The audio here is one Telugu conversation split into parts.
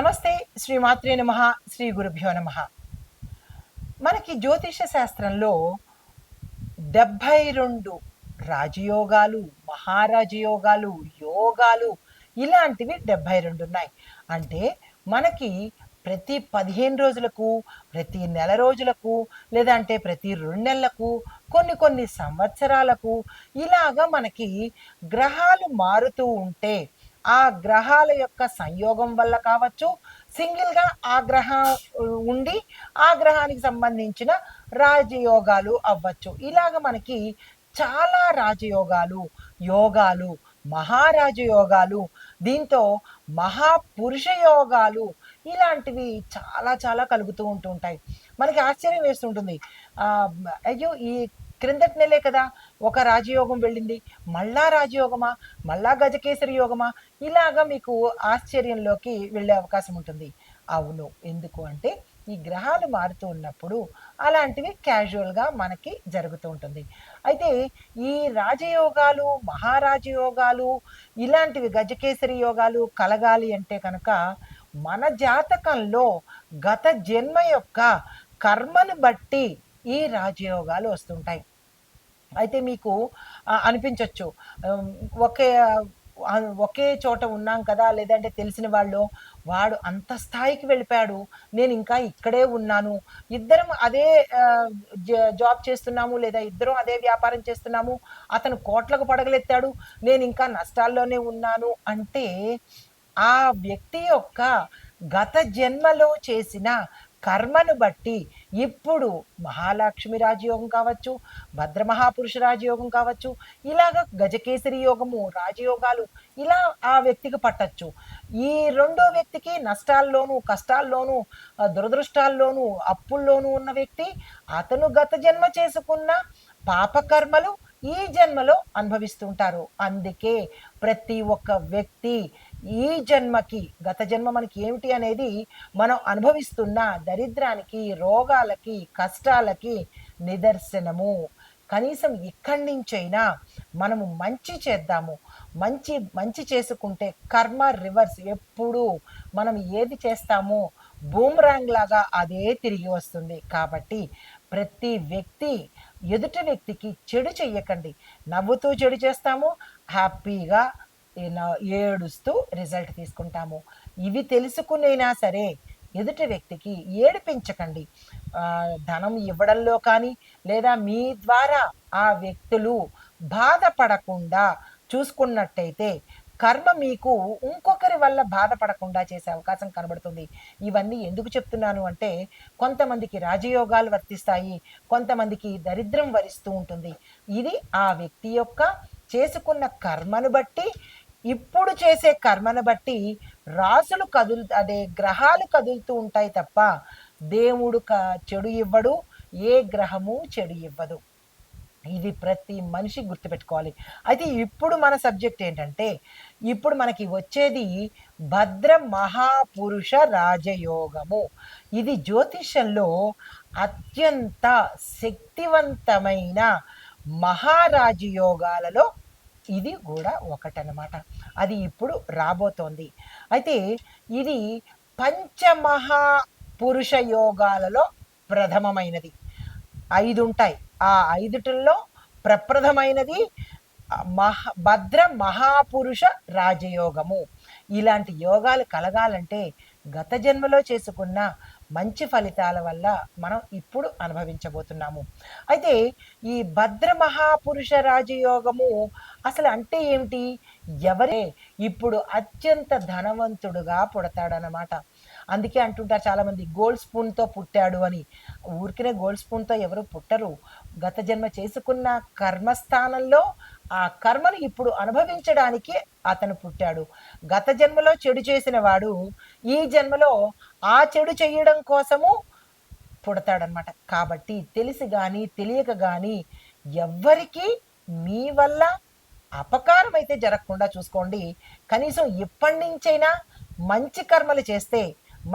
నమస్తే. శ్రీమాత్రే నమః. శ్రీ గురుభ్యో నమః. మనకి జ్యోతిష శాస్త్రంలో 72 రాజయోగాలు, మహారాజయోగాలు, యోగాలు ఇలాంటివి 72 ఉన్నాయి. అంటే మనకి ప్రతి 15 రోజులకు, ప్రతి నెల రోజులకు, లేదంటే ప్రతి 2 నెలలకు, కొన్ని సంవత్సరాలకు ఇలాగా మనకి గ్రహాలు మారుతూ ఉంటే ఆ గ్రహాల యొక్క సంయోగం వల్ల కావచ్చు, సింగిల్గా ఆ గ్రహం ఉండి ఆ గ్రహానికి సంబంధించిన రాజయోగాలు అవ్వచ్చు. ఇలాగ మనకి చాలా రాజయోగాలు, యోగాలు, మహారాజయోగాలు, దీంతో మహాపురుష యోగాలు ఇలాంటివి చాలా కలుగుతూ ఉంటుంటాయి. మనకి ఆశ్చర్యం వేస్తుంటుంది. అయ్యో, ఈ క్రిందటి నెలే కదా ఒక రాజయోగం వెళ్ళింది, మళ్ళా రాజయోగమా, మళ్ళా గజకేసరి యోగమా, ఇలాగా మీకు ఆశ్చర్యంలోకి వెళ్ళే అవకాశం ఉంటుంది. అవును, ఎందుకు అంటే ఈ గ్రహాలు మారుతూ ఉన్నప్పుడు అలాంటివి క్యాజువల్గా మనకి జరుగుతూ ఉంటుంది. అయితే ఈ రాజయోగాలు, మహారాజయోగాలు ఇలాంటివి గజకేసరి యోగాలు కలగాలి అంటే కనుక మన జాతకంలో గత జన్మ యొక్క కర్మను బట్టి ఈ రాజయోగాలు వస్తుంటాయి. అయితే మీకు అనిపించవచ్చు, ఒకే ఒకే చోట ఉన్నాం కదా, లేదంటే తెలిసిన వాళ్ళు, వాడు అంత స్థాయికి వెళ్ళిపోయాడు, నేను ఇంకా ఇక్కడే ఉన్నాను, ఇద్దరం అదే జాబ్ చేస్తున్నాము, లేదా ఇద్దరం అదే వ్యాపారం చేస్తున్నాము, అతను కోట్లకు పడగలెత్తాడు, నేను ఇంకా నష్టాల్లోనే ఉన్నాను అంటే ఆ వ్యక్తి యొక్క గత జన్మలో చేసిన కర్మను బట్టి ఇప్పుడు మహాలక్ష్మి రాజయోగం కావచ్చు, భద్రమహాపురుష రాజయోగం కావచ్చు, ఇలాగ గజకేసరి యోగము, రాజయోగాలు ఇలా ఆ వ్యక్తికి పట్టచ్చు. ఈ రెండో వ్యక్తికి నష్టాల్లోనూ, కష్టాల్లోనూ, దురదృష్టాల్లోనూ, అప్పుల్లోనూ ఉన్న వ్యక్తి, అతను గత జన్మ చేసుకున్న పాపకర్మలు ఈ జన్మలో అనుభవిస్తుంటారు. అందుకే ప్రతి ఒక్క వ్యక్తి ఈ జన్మకి, గత జన్మ మనకి ఏమిటి అనేది మనం అనుభవిస్తున్న దరిద్రానికి, రోగాలకి, కష్టాలకి నిదర్శనము. కనీసం ఇక్కడి నుంచైనా మనము మంచి చేద్దాము. మంచి చేసుకుంటే కర్మ రివర్స్, ఎప్పుడు మనం ఏది చేస్తామో బూమరాంగ్ లాగా అదే తిరిగి వస్తుంది. కాబట్టి ప్రతి వ్యక్తి ఎదుటి వ్యక్తికి చెడు చెయ్యకండి. నవ్వుతూ చెడు చేస్తాము, హ్యాపీగా ఏడుస్తూ రిజల్ట్ తీసుకుంటాము. ఇవి తెలుసుకునైనా సరే ఎదుటి వ్యక్తికి ఏడిపించకండి. ధనం ఇవ్వడంలో కానీ, లేదా మీ ద్వారా ఆ వ్యక్తులు బాధపడకుండా చూసుకున్నట్టయితే కర్మ మీకు ఇంకొకరి వల్ల బాధపడకుండా చేసే అవకాశం కనబడుతుంది. ఇవన్నీ ఎందుకు చెప్తున్నాను అంటే, కొంతమందికి రాజయోగాలు వర్తిస్తాయి, కొంతమందికి దరిద్రం వరిస్తూ ఉంటుంది. ఇది ఆ వ్యక్తి యొక్క చేసుకున్న కర్మను బట్టి, ఇప్పుడు చేసే కర్మను బట్టి రాసులు గ్రహాలు కదులుతూ ఉంటాయి తప్ప దేవుడు చెడు ఇవ్వడు, ఏ గ్రహము చెడు ఇవ్వదు. ఇది ప్రతి మనిషి గుర్తుపెట్టుకోవాలి. అయితే ఇప్పుడు మన సబ్జెక్ట్ ఏంటంటే, ఇప్పుడు మనకి వచ్చేది భద్ర మహాపురుష రాజయోగము. ఇది జ్యోతిష్యంలో అత్యంత శక్తివంతమైన మహారాజయోగాలలో ఇది కూడా ఒకటనమాట. అది ఇప్పుడు రాబోతోంది. అయితే ఇది పంచమహాపురుష యోగాలలో ప్రథమమైనది. 5 ఉంటాయి. ఆ 5టిల్లో ప్రప్రథమైనది భద్ర మహాపురుష రాజయోగము. ఇలాంటి యోగాలు కలగాలంటే గత జన్మలో చేసుకున్న మంచి ఫలితాల వల్ల మనం ఇప్పుడు అనుభవించబోతున్నాము. అయితే ఈ భద్ర మహాపురుష రాజయోగము అసలు అంటే ఏమిటి? ఎవరే ఇప్పుడు అత్యంత ధనవంతుడుగా పుడతాడనమాట. అందుకే అంటుంటారు చాలామంది, గోల్డ్ స్పూన్తో పుట్టాడు అని. ఊరికనే గోల్డ్ స్పూన్తో ఎవరు పుట్టరు. గత జన్మ చేసుకున్న కర్మస్థానంలో ఆ కర్మను ఇప్పుడు అనుభవించడానికి అతను పుట్టాడు. గత జన్మలో చెడు చేసిన వాడు ఈ జన్మలో ఆ చెడు చేయడం కోసము పుడతాడనమాట. కాబట్టి తెలిసి కానీ తెలియక కానీ ఎవ్వరికీ మీ వల్ల అపకారం అయితే జరగకుండా చూసుకోండి. కనీసం ఇప్పటి నుంచైనా మంచి కర్మలు చేస్తే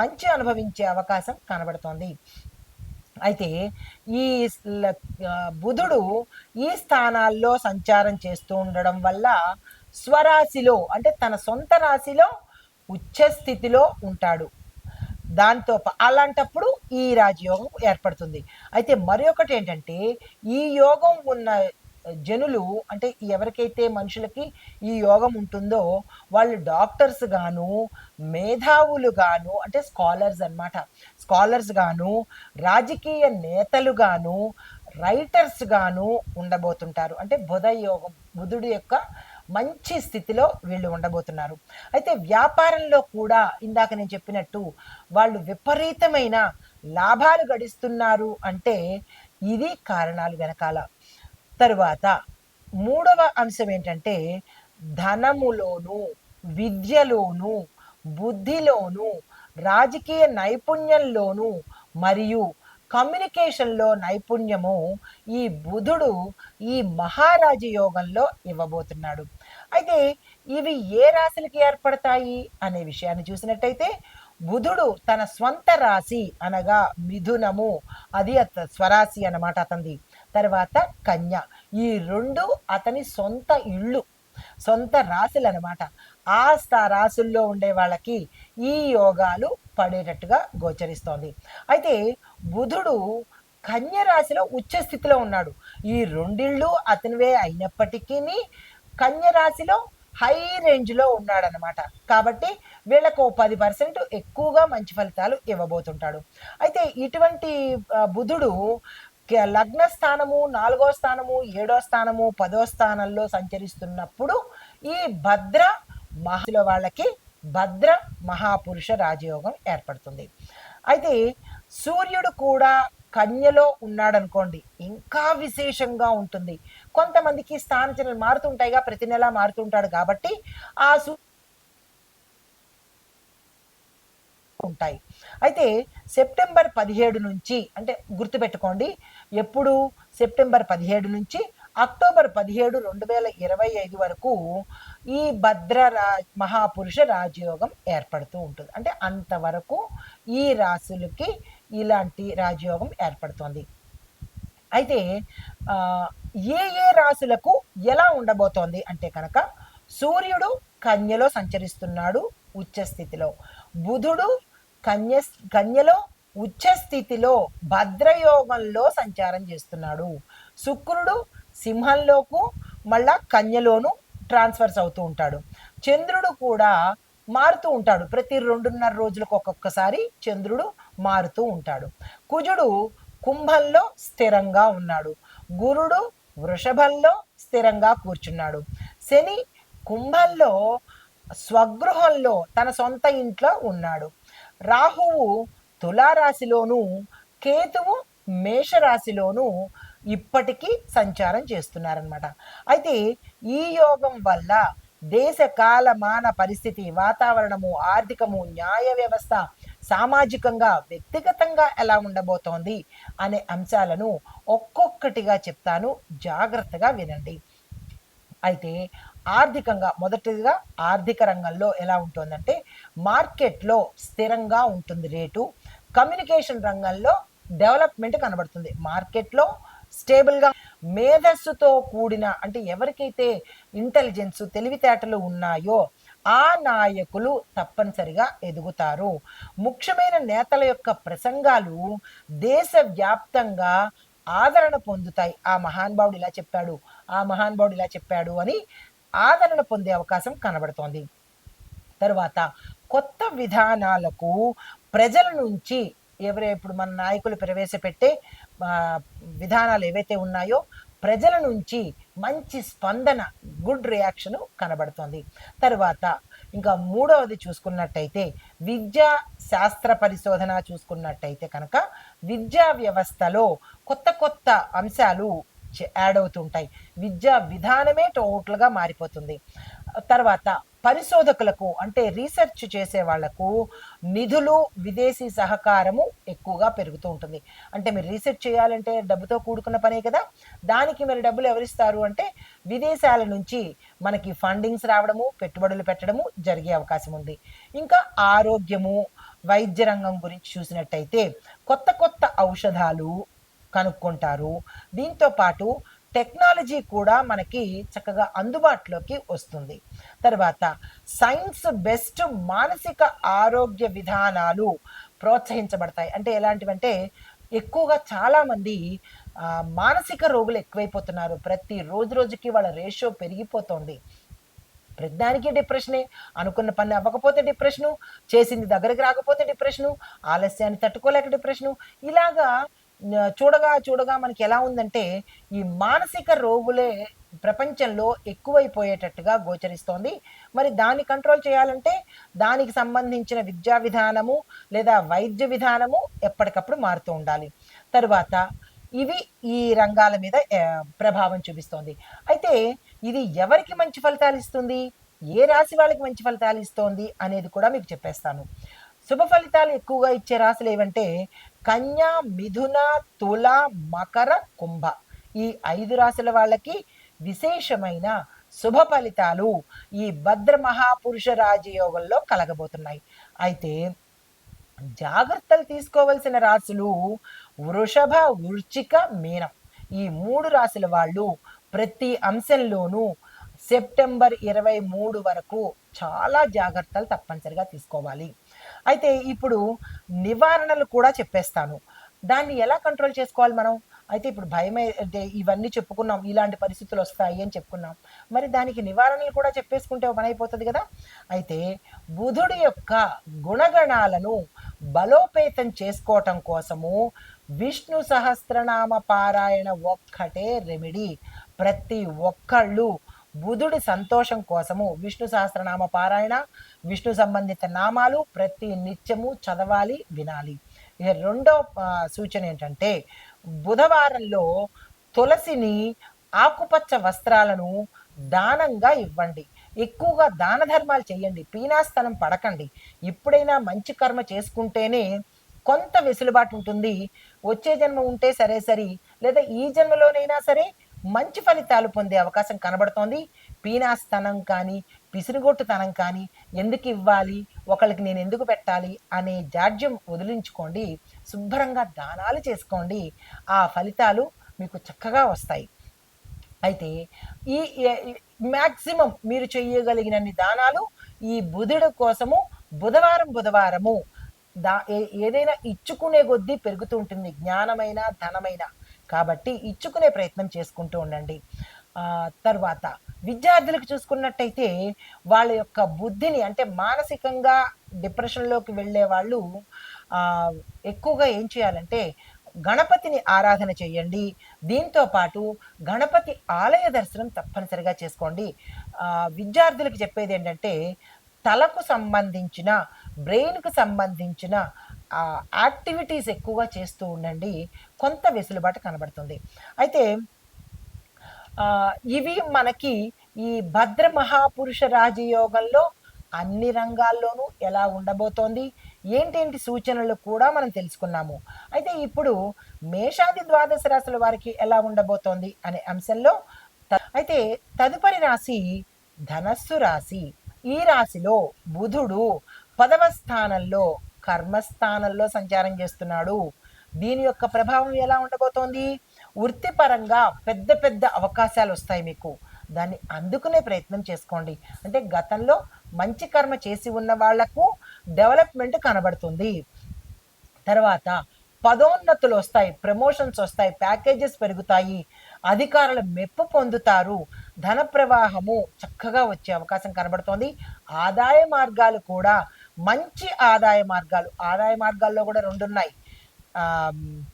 మంచి అనుభవించే అవకాశం కనబడుతోంది. అయితే ఈ బుధుడు ఈ స్థానాల్లో సంచారం చేస్తూ ఉండడం వల్ల స్వరాశిలో, అంటే తన సొంత రాశిలో ఉచ్చ స్థితిలో ఉంటాడు. అలాంటప్పుడు ఈ రాజయోగం ఏర్పడుతుంది. అయితే మరి ఒకటేంటంటే, ఈ యోగం ఉన్న జనులు అంటే ఎవరికైతే మనుషులకి ఈ యోగం ఉంటుందో, వాళ్ళు డాక్టర్స్ గాను, మేధావులు గాను అంటే స్కాలర్స్ అనమాట. స్కాలర్స్ గాను, రాజకీయ నేతలు గాను, రైటర్స్ గాను ఉండబోతుంటారు. అంటే బుధుడి యొక్క మంచి స్థితిలో వీళ్ళు ఉండబోతున్నారు. అయితే వ్యాపారంలో కూడా ఇందాక నేను చెప్పినట్టు వాళ్ళు విపరీతమైన లాభాలు గడిస్తున్నారు అంటే ఇది కారణాలు వెనకాల. తరువాత మూడవ అంశం ఏంటంటే ధనములోను, విద్యలోను, బుద్ధిలోను, రాజకీయ నైపుణ్యంలోను మరియు కమ్యూనికేషన్లో నైపుణ్యము ఈ బుధుడు ఈ మహారాజ యోగంలో ఇవ్వబోతున్నాడు. అయితే ఇవి ఏ రాశులకి ఏర్పడతాయి అనే విషయాన్ని చూసినట్టయితే బుధుడు తన స్వంత రాశి అనగా మిథునము, అది స్వరాశి అన్నమాట అతనిది. తర్వాత కన్య, ఈ రెండు అతని సొంత ఇళ్ళు, సొంత రాశులు అనమాట. రాశుల్లో ఉండే వాళ్ళకి ఈ యోగాలు పడేటట్టుగా గోచరిస్తోంది. అయితే బుధుడు కన్య రాశిలో ఉచ్చ స్థితిలో ఉన్నాడు. ఈ రెండిళ్ళు అతనివే అయినప్పటికీ కన్య రాశిలో హై రేంజ్లో ఉన్నాడనమాట. కాబట్టి వీళ్ళకు 10% ఎక్కువగా మంచి ఫలితాలు ఇవ్వబోతుంటాడు. అయితే ఇటువంటి బుధుడు లగ్న స్థానము, 4వ స్థానము, 7వ స్థానము, 10వ స్థానంలో సంచరిస్తున్నప్పుడు ఈ వాళ్ళకి భద్ర మహాపురుష రాజయోగం ఏర్పడుతుంది. అయితే సూర్యుడు కూడా కన్యలో ఉన్నాడనుకోండి, ఇంకా విశేషంగా ఉంటుంది. కొంతమందికి స్థానచలనాలు మారుతుంటాయిగా, ప్రతి నెల మారుతుంటాడు కాబట్టి ఆ ఉంటాయి. అయితే సెప్టెంబర్ 17 నుంచి అంటే గుర్తుపెట్టుకోండి, ఎప్పుడు సెప్టెంబర్ 17 నుంచి అక్టోబర్ 17, 2025 వరకు ఈ మహాపురుష రాజయోగం ఏర్పడుతూ ఉంటుంది. అంటే అంతవరకు ఈ రాశులకి ఇలాంటి రాజయోగం ఏర్పడుతోంది. అయితే ఏ ఏ రాశులకు ఎలా ఉండబోతోంది అంటే కనుక సూర్యుడు కన్యలో సంచరిస్తున్నాడు ఉచ్చ స్థితిలో, బుధుడు కన్యలో ఉచ్చ స్థితిలో భద్రయోగంలో సంచారం చేస్తున్నాడు, శుక్రుడు సింహంలోకు మళ్ళా కన్యలోను ట్రాన్స్ఫర్స్ అవుతూ ఉంటాడు, చంద్రుడు కూడా మారుతూ ఉంటాడు, ప్రతి 2.5 రోజులకు ఒక్కొక్కసారి చంద్రుడు మారుతూ ఉంటాడు, కుజుడు కుంభంలో స్థిరంగా ఉన్నాడు, గురుడు వృషభంలో స్థిరంగా కూర్చున్నాడు, శని కుంభంలో స్వగృహంలో తన సొంత ఇంట్లో ఉన్నాడు, రాహువు తులారాశిలోను, కేతువు మేషరాశిలోను ఇప్పటికీ సంచారం చేస్తున్నారనమాట. అయితే ఈ యోగం వల్ల దేశ కాలమాన పరిస్థితి, వాతావరణము, ఆర్థికము, న్యాయ వ్యవస్థ, సామాజికంగా, వ్యక్తిగతంగా ఎలా ఉండబోతోంది అనే అంశాలను ఒక్కొక్కటిగా చెప్తాను, జాగ్రత్తగా వినండి. అయితే ఆర్థికంగా మొదటిగా ఆర్థిక రంగంలో ఎలా ఉంటుందంటే మార్కెట్లో స్థిరంగా ఉంటుంది రేటు, కమ్యూనికేషన్ రంగంలో డెవలప్మెంట్ కనబడుతుంది, మార్కెట్లో స్టేబుల్గా, మేధస్సుతో కూడిన అంటే ఎవరికైతే ఇంటెలిజెన్స్ తెలివితేటలు ఉన్నాయో ఆ నాయకులు తప్పనిసరిగా ఎదుగుతారు, ముఖ్యమైన నేతల యొక్క ప్రసంగాలు దేశవ్యాప్తంగా ఆదరణ పొందుతాయి. ఆ మహానుభావుడు ఇలా చెప్పాడు, ఆ మహానుభావుడు ఇలా చెప్పాడు అని ఆదరణ పొందే అవకాశం కనబడుతోంది. తరువాత కొత్త విధానాలకు ప్రజల నుంచి ఇప్పుడు మన నాయకులు ప్రవేశపెట్టే విధానాలు ఏవైతే ఉన్నాయో ప్రజల నుంచి మంచి స్పందన, గుడ్ రియాక్షన్ కనబడుతుంది. తరువాత ఇంకా మూడవది చూసుకున్నట్టయితే విద్యా శాస్త్ర పరిశోధన చూసుకున్నట్టయితే కనుక విద్యా వ్యవస్థలో కొత్త కొత్త అంశాలు యాడ్ అవుతుంటాయి, విద్యా విధానమే టోటల్గా మారిపోతుంది. తర్వాత పరిశోధకులకు అంటే రీసెర్చ్ చేసే వాళ్లకు నిధులు, విదేశీ సహకారము ఎక్కువగా పెరుగుతూ ఉంటుంది. అంటే మీరు రీసెర్చ్ చేయాలంటే డబ్బుతో కూడుకున్న పనే కదా, దానికి మరి డబ్బులు ఎవరిస్తారు అంటే విదేశాల నుంచి మనకి ఫండింగ్స్ రావడము, పెట్టుబడులు పెట్టడము జరిగే అవకాశం ఉంది. ఇంకా ఆరోగ్యము, వైద్య రంగం గురించి చూసినట్టయితే కొత్త కొత్త ఔషధాలు కనుక్కుంటారు. దీంతో పాటు టెక్నాలజీ కూడా మనకి చక్కగా అందుబాటులోకి వస్తుంది. తర్వాత సైన్స్ బెస్ట్ మానసిక ఆరోగ్య విధానాలు ప్రోత్సహించబడతాయి. అంటే ఎలాంటివంటే ఎక్కువగా చాలామంది మానసిక రోగులు ఎక్కువైపోతున్నారు. ప్రతి రోజుకి వాళ్ళ రేషియో పెరిగిపోతోంది. ప్రతిదానికి డిప్రెషనే. అనుకున్న పని అవ్వకపోతే డిప్రెషను, చేసింది దగ్గరికి రాకపోతే డిప్రెషను, ఆలస్యాన్ని తట్టుకోలేక డిప్రెషను. ఇలాగా చూడగా మనకి ఎలా ఉందంటే ఈ మానసిక రోగులే ప్రపంచంలో ఎక్కువైపోయేటట్టుగా గోచరిస్తోంది. మరి దాన్ని కంట్రోల్ చేయాలంటే దానికి సంబంధించిన విద్యా విధానము లేదా వైద్య విధానము ఎప్పటికప్పుడు మారుతూ ఉండాలి. తరువాత ఇవి ఈ రంగాల మీద ప్రభావం చూపిస్తోంది. అయితే ఇది ఎవరికి మంచి ఫలితాలు ఇస్తుంది, ఏ రాశి వాళ్ళకి మంచి ఫలితాలు ఇస్తోంది అనేది కూడా మీకు చెప్పేస్తాను. శుభ ఫలితాలు ఎక్కువగా ఇచ్చే రాశులు ఏవంటే కన్యా, మిథున, తుల, మకర, కుంభ. ఈ 5 రాశుల వాళ్ళకి విశేషమైన శుభ ఫలితాలు ఈ భద్ర మహాపురుష రాజయోగంలో కలగబోతున్నాయి. అయితే జాగ్రత్తలు తీసుకోవలసిన రాశులు వృషభ, వృశ్చిక, మీనం. ఈ 3 రాశుల వాళ్ళు ప్రతి అంశంలోనూ సెప్టెంబర్ 23 వరకు చాలా జాగ్రత్తలు తప్పనిసరిగా తీసుకోవాలి. అయితే ఇప్పుడు నివారణలు కూడా చెప్పేస్తాను. దాన్ని ఎలా కంట్రోల్ చేసుకోవాలి మనం? అయితే ఇప్పుడు భయమే అంటే ఇవన్నీ చెప్పుకున్నాం, ఇలాంటి పరిస్థితులు వస్తాయి అని చెప్పుకున్నాం. మరి దానికి నివారణలు కూడా చెప్పేసుకుంటే పని అయిపోతుంది కదా. అయితే బుధుడి యొక్క గుణగణాలను బలోపేతం చేసుకోవటం కోసము విష్ణు సహస్రనామ పారాయణ ఒక్కటే రెమెడీ. ప్రతి ఒక్కళ్ళు బుధుడి సంతోషం కోసము విష్ణు సహస్రనామ పారాయణ, విష్ణు సంబంధిత నామాలు ప్రతి నిత్యము చదవాలి, వినాలి. ఇక రెండో సూచన ఏంటంటే బుధవారంలో తులసిని, ఆకుపచ్చ వస్త్రాలను దానంగా ఇవ్వండి. ఎక్కువగా దాన ధర్మాలు చేయండి, పీనాస్తనం పడకండి. ఎప్పుడైనా మంచి కర్మ చేసుకుంటేనే కొంత వెసులుబాటు ఉంటుంది. వచ్చే జన్మ ఉంటే సరే, లేదా ఈ జన్మలోనైనా సరే మంచి ఫలితాలు పొందే అవకాశం కనబడుతోంది. పీనాస్తనం కానీ, పిసిరుగొట్టుతనం కానీ, ఎందుకు ఇవ్వాలి, ఒకళ్ళకి నేను ఎందుకు పెట్టాలి అనే జాడ్యం వదిలించుకోండి. శుభ్రంగా దానాలు చేసుకోండి. ఆ ఫలితాలు మీకు చక్కగా వస్తాయి. అయితే ఈ మ్యాక్సిమం మీరు చేయగలిగినన్ని దానాలు ఈ బుధుడు కోసము బుధవారము ఏదైనా ఇచ్చుకునే కొద్దీ పెరుగుతూ ఉంటుంది, జ్ఞానమైన ధనమైన. కాబట్టి ఇచ్చుకునే ప్రయత్నం చేసుకుంటూ ఉండండి. తర్వాత విద్యార్థులకు చూసుకున్నట్టయితే వాళ్ళ యొక్క బుద్ధిని అంటే మానసికంగా డిప్రెషన్లోకి వెళ్ళే వాళ్ళు ఎక్కువగా ఏం చేయాలంటే గణపతిని ఆరాధన చేయండి. దీంతో పాటు గణపతి ఆలయ దర్శనం తప్పనిసరిగా చేసుకోండి. విద్యార్థులకు చెప్పేది ఏంటంటే తలకు సంబంధించిన, బ్రెయిన్కు సంబంధించిన యాక్టివిటీస్ ఎక్కువగా చేస్తూ ఉండండి. కొంత వెసులుబాటు కనబడుతుంది. అయితే ఇవి మనకి ఈ భద్ర మహాపురుష రాజయోగంలో అన్ని రంగాల్లోనూ ఎలా ఉండబోతోంది, ఏంటేంటి సూచనలు కూడా మనం తెలుసుకున్నాము. అయితే ఇప్పుడు మేషాది ద్వాదశ రాశుల వారికి ఎలా ఉండబోతోంది అనే అంశంలో అయితే తదుపరి రాశి ధనస్సు రాశి. ఈ రాశిలో బుధుడు 10వ స్థానంలో కర్మస్థానంలో సంచారం చేస్తున్నాడు. దీని యొక్క ప్రభావం ఎలా ఉండబోతోంది? వృత్తిపరంగా పెద్ద అవకాశాలు వస్తాయి మీకు. దాన్ని అందుకునే ప్రయత్నం చేసుకోండి. అంటే గతంలో మంచి కర్మ చేసి ఉన్న వాళ్లకు డెవలప్మెంట్ కనబడుతుంది. తర్వాత పదోన్నతులు వస్తాయి, ప్రమోషన్స్ వస్తాయి, ప్యాకేజెస్ పెరుగుతాయి, అధికారుల మెప్పు పొందుతారు, ధన ప్రవాహము చక్కగా వచ్చే అవకాశం కనబడుతోంది. ఆదాయ మార్గాలు కూడా మంచి ఆదాయ మార్గాల్లో కూడా 2 ఉన్నాయి.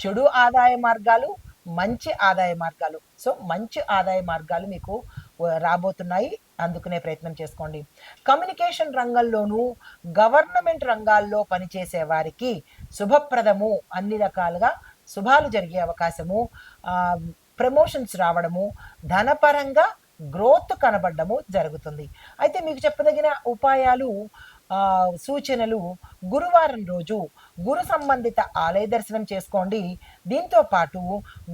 చెడు ఆదాయ మార్గాలు, మంచి ఆదాయ మార్గాలు. సో మంచి ఆదాయ మార్గాలు మీకు రాబోతున్నాయి, అందుకునే ప్రయత్నం చేసుకోండి. కమ్యూనికేషన్ రంగంలోనూ గవర్నమెంట్ రంగాల్లో పనిచేసే వారికి శుభప్రదము, అన్ని రకాలుగా శుభాలు జరిగే అవకాశము, ప్రమోషన్స్ రావడము, ధనపరంగా గ్రోత్ కనబడము జరుగుతుంది. అయితే మీకు చెప్పదగిన ఉపాయాలు, సూచనలు, గురువారం రోజు గురు సంబంధిత ఆలయ దర్శనం చేసుకోండి. దీంతో పాటు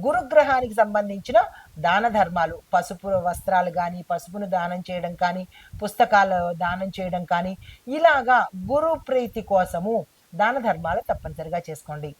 గురుగ్రహానికి సంబంధించిన దాన ధర్మాలు, పసుపు వస్త్రాలు కానీ, పసుపును దానం చేయడం కానీ, పుస్తకాలు దానం చేయడం కానీ, ఇలాగా గురు ప్రీతి కోసము దాన ధర్మాలు తప్పనిసరిగా చేసుకోండి.